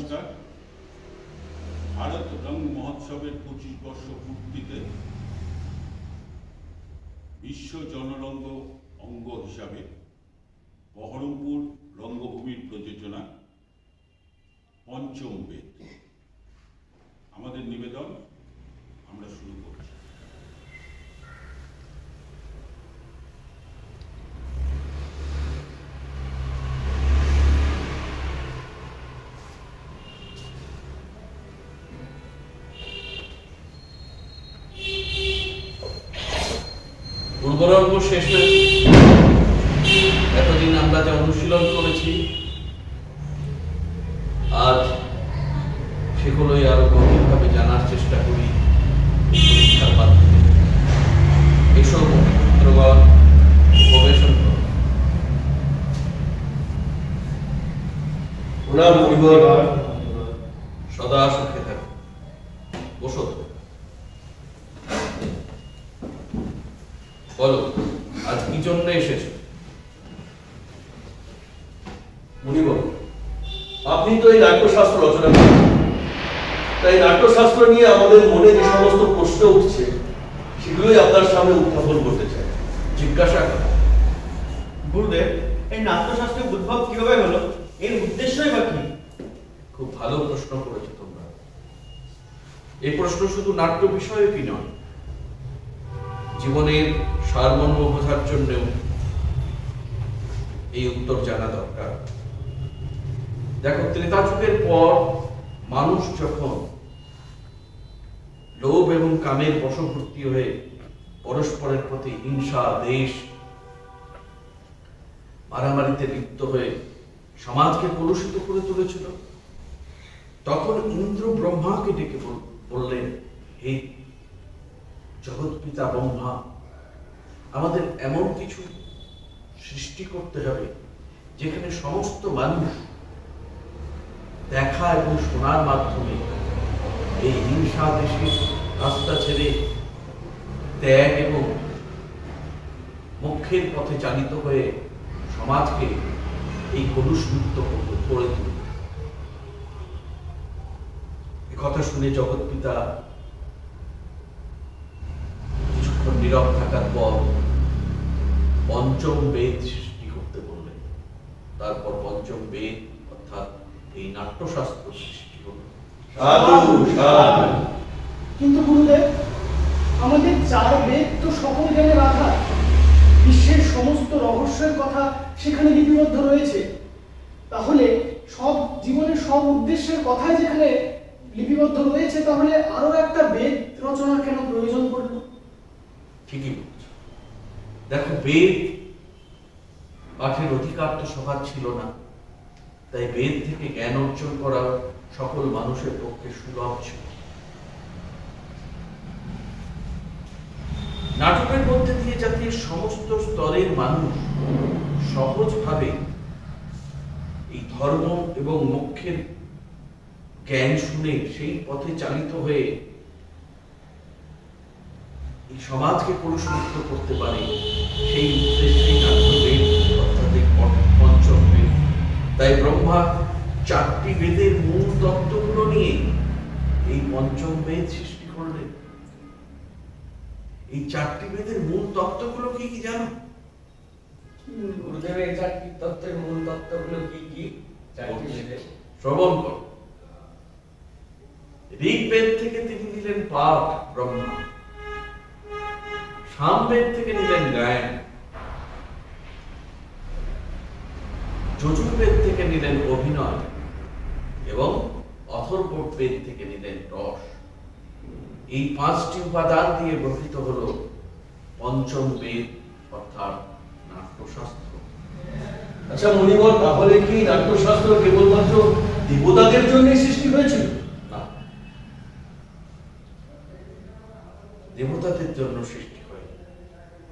নমস্কার। ভারত রঙ মহোৎসবের 25 বর্ষ পূর্তিতে বিশ্ব জনরঙ্গ অঙ্গ হিসাবে বহরমপুর রঙ্গভূমির প্রযোজনা পঞ্চম বেদ। আমাদের নিবেদন আমরা শুরু করছি। পূর্বরঙ্গ শেষ হয়েছে। এতদিন আমরা যে অনুশীলন করেছি, আজ সেগুলোই আরো গভীরভাবে জানার চেষ্টা করি পরীক্ষার মাধ্যমে। এসব চিত্রগণ গবেষণ সদা সুখে থাকে। বসো, বলো আজ কি জন্য এসেছো? মুনিবর, আপনি তো এই নাট্যশাস্ত্র রচনা করেন, তাই নাট্যশাস্ত্র নিয়ে আমাদের মনে যে সমস্ত প্রশ্ন উঠছে সেগুলোই আপনার সামনে উত্থাপন করতে চাই। জিজ্ঞাসা করো। গুরুদেব, এই নাট্যশাস্ত্রের উদ্ভব কিভাবে হলো? এর উদ্দেশ্যই বা কি? খুব ভালো প্রশ্ন করেছো তোমরা। এই প্রশ্ন শুধু নাট্য বিষয়ে কি নয়, জীবনের সারমর্ম বোঝার জন্যও এই উত্তর জানা দরকার। দেখো, ত্রেতা যুগের পর মানুষ যখন লোভ এবং কামের বশবর্তী হয়ে পরস্পরের প্রতি হিংসা, দেশ, মারামারিতে লিপ্ত হয়ে সমাজকে কলুষিত করে তুলেছিল, তখন ইন্দ্র ব্রহ্মাকে ডেকে বললেন, হে জগৎ পিতা ব্রহ্মা, আমাদের এমন কিছু সৃষ্টি করতে হবে যেখানে সমস্ত মানুষ দেখা এবং শোনার মাধ্যমে এই হিংসা দেশের রাস্তা ছেড়ে ত্যাগ এবং মোক্ষের পথে চালিত হয়ে সমাজকে এই কলুষমুক্ত করে তুলবে। কথা শুনে জগৎ পিতা কিছুক্ষণ নীরব থাকার পর পঞ্চম বেদ সৃষ্টি করতে বললেন। তারপর পঞ্চম বেদ অর্থাৎ এই নাট্যশাস্ত্র সৃষ্টি হলো। কিন্তু গুরুদেব, আমাদের 4 বেদ তো সকল জ্ঞানের আধার। বিশ্বের সমস্ত রহস্যের কথা সেখানে লিপিবদ্ধ রয়েছে। তাহলে সব জীবনের সব উদ্দেশ্যের কথাই যেখানে লিপিবদ্ধ রয়েছে, তাহলে আরো একটা বেদ রচনার কেন প্রয়োজন পড়ল? ঠিকই বলছো। দেখো, বেদ পাঠের অধিকার তো সবার ছিল না, তাই বেদ থেকে জ্ঞান অর্জন করা সকল মানুষের পক্ষে সুলভ ছিল। নাটকের মধ্যে দিয়ে যাতে সমস্ত স্তরের মানুষ সহজভাবে এই ধর্ম এবং মোক্ষের জ্ঞান শুনে সেই পথে চালিত হয়ে এই সমাজকে কলুষমুক্ত করতে পারে, সেই উদ্দেশ্যে নাট্যবেদ অর্থাৎ পঞ্চম বেদ। তাই ব্রহ্মা 4টি বেদের মূল তত্ত্বগুলো নিয়ে এই পঞ্চম বেদ সৃষ্টি করলেন। এই 4টি বেদের মূল তত্ত্বগুলো কি কি জানো? গুরুদেব, এই 4টি তত্ত্বের মূল তত্ত্বগুলো কি কি? 4টি বেদের শ্রবণ কর। ঋগ্বেদ থেকে তিনি নিলেন পাঠ, ব্রহ্মা। সামবেদ থেকে নিলেন গায়ন। যজুর্বেদ থেকে নিলেন অভিনয় এবং অথর্ববেদ থেকে নিলেন রস। এই 5টি উপাদান দিয়ে গঠিত হলো পঞ্চম বেদ অর্থাৎ নাট্যশাস্ত্র। আচ্ছা মুনিবর, তাহলে কি নাট্যশাস্ত্র কেবলমাত্র দেবতাদের জন্য সৃষ্টি হয়েছিল? না, দেবতাদের জন্য সৃষ্টি হয়।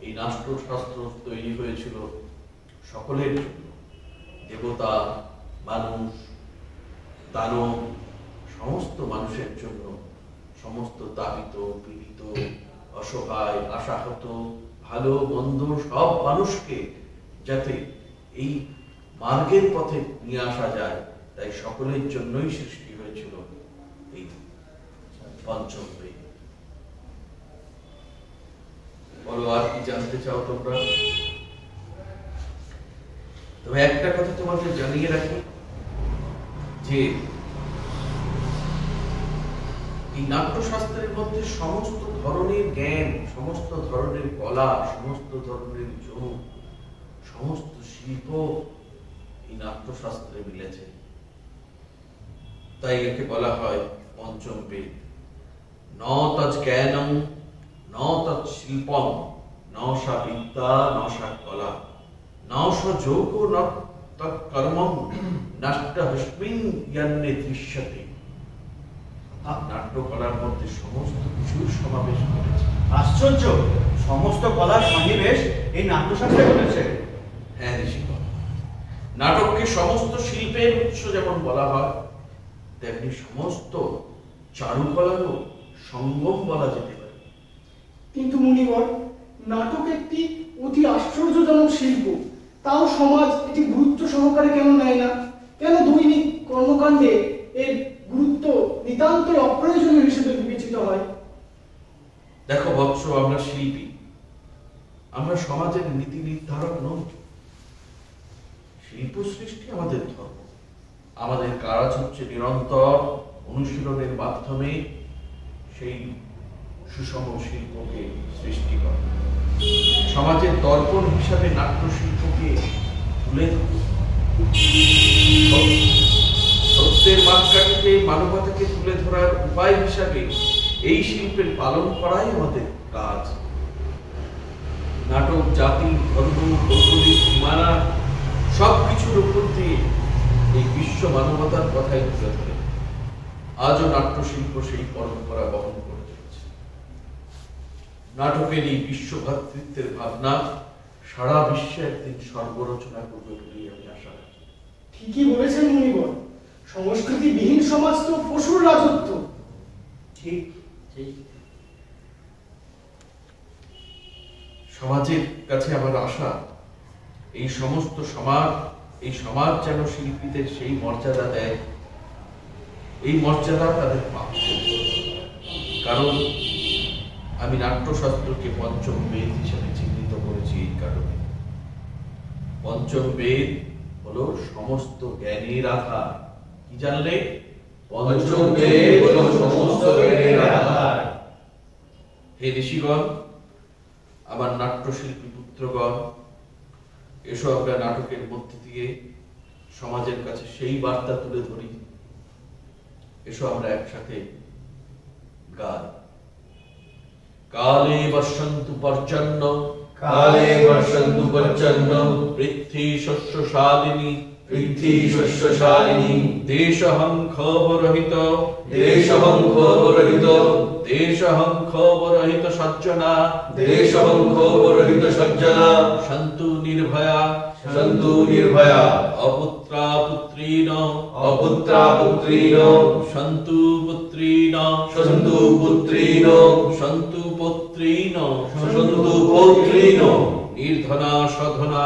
এই নাট্যশাস্ত্র তৈরি হয়েছিল সকলের জন্য। দেবতা, মানুষ, দানব, সমস্ত মানুষের জন্য। সমস্ত তাপিত, পীড়িত, অসহায়, আশাহত, ভালো মন্দ সব মানুষকে যাতে এই মার্গের পথে নিয়ে আসা যায়, তাই সকলের জন্যই সৃষ্টি হয়েছিল এই পঞ্চম বেদ। বলো, আর কি জানতে চাও তোমরা? তবে একটা কথা তোমাদের জানিয়ে রাখি যে এই নাট্যশাস্ত্রের মধ্যে সমস্ত ধরনের জ্ঞান, সমস্ত ধরনের কলা, সমস্ত ধরনের যোগ, সমস্ত শিল্প এই নাট্যশাস্ত্রে মিলেছে। তাই একে বলা হয় পঞ্চম বেদ। ন তৎ জ্ঞানম ন তৎ শিল্পম ন সা বিদ্যা ন সা কলা ন স যোগ ন তৎ কর্মম নাট্যহস্মিন ইয়ান্নে দৃশ্যতে। নাট্যকলার মধ্যে সমস্ত কিছুর সমাবেশ ঘটেছে। আশ্চর্য, সমস্ত কলার সন্নিবেশ এই নাট্যশাস্ত্রে ঘটেছে। হ্যাঁ ঋষিগণ, নাটককে সমস্ত শিল্পের উৎস যেমন বলা হয়, তেমনি সমস্ত চারুকলারও সঙ্গম বলা যেতে পারে। কিন্তু মুনিবর, নাটক একটি অতি আশ্চর্যজনক শিল্প, তাও সমাজ এটি গুরুত্ব সহকারে কেন নেয় না? কেন দৈনিক কর্মকাণ্ডে এর গুরুত্ব নিতান্তই অপ্রয়োজনীয় হিসেবে বিবেচিত হয়? দেখো বৎস, আমরা শিল্পী, আমরা সমাজের নীতি নির্ধারক নই। শিল্প সৃষ্টি আমাদের ধর্ম। আমাদের কাজ হচ্ছে নিরন্তর অনুশীলনের মাধ্যমে সেই সুষম শিল্পকে সৃষ্টি করা। সমাজের দর্পণ হিসাবে নাট্য শিল্পকে তুলে ধরতে, সত্যের মাপকাঠিতে মানবতাকে তুলে ধরার উপায় হিসাবে এই শিল্পের পালন করাই আমাদের কাজ। নাটক জাতি, ধর্ম, ভৌগোলিক সীমানা সবকিছুর উপর দিয়ে এই বিশ্ব মানবতার কথাই তুলে ধরে। আজও নাট্যশিল্প সেই পরম্পরা বহন করে চলেছে। নাটকের এই বিশ্ব ভ্রাতৃত্বের ভাবনা সারা বিশ্বে একদিন সর্বরচনা করবে বলেই আমি আশা রাখি। ঠিকই বলেছেন মুনিবর, সংস্কৃতিবিহীন সমাজ তো পশুর রাজত্ব। ঠিক ঠিক। সমাজের কাছে আমার আশা, এই সমস্ত সমাজ, এই সমাজ যেন শিল্পীদের সেই মর্যাদা দেয়, এই মর্যাদা তাদের প্রাপ্য। কারণ আমি নাট্যশাস্ত্রকে পঞ্চম বেদ হিসেবে চিহ্নিত করেছি এই কারণে। পঞ্চম বেদ হলো সমস্ত জ্ঞানের আধার। কি জানলে? পঞ্চম বেদ হলো সমস্ত জ্ঞানের আধার। হে ঋষিগণ, আমার নাট্যশিল্পী পুত্রগণ, এসো আমরা নাটকের মধ্যে দিয়ে সমাজের কাছে সেই বার্তা তুলে ধরি। এসো আমরা একসাথে গাই। কালে বর্ষন্তু পর্জন্য, কালে বর্ষন্তু পর্জন্য, পৃথ্বী শস্য শালিনী, পৃথ্বী শস্যশালিনী, দেশহং ক্ষোভরহিত, দেশহং ক্ষোভরহিত, দেশহং ক্ষোভরহিত সজ্জনা, দেশহং ক্ষোভরহিত সজ্জনা, সন্তু নির্ভয়া, সন্তু নির্ভয়া, অপুত্রা পুত্রীণ, অপুত্রা পুত্রীণ, সন্তু পুত্রীণ, সন্তু পুত্রীণ, সন্তু পুত্রীণ, সন্তু পৌত্রীণ, নির্ধনা সধনা,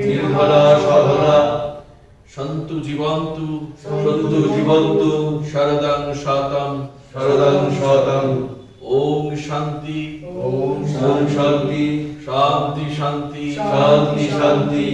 নির্ধনা সাধনা, সন্তু জীবন্তু, সন্তু জীবন্তু, শরদং শতম, শরদং শতং। ওম শান্তি, ওম শান্তি, শান্তি শান্তি, শান্তি শান্তি।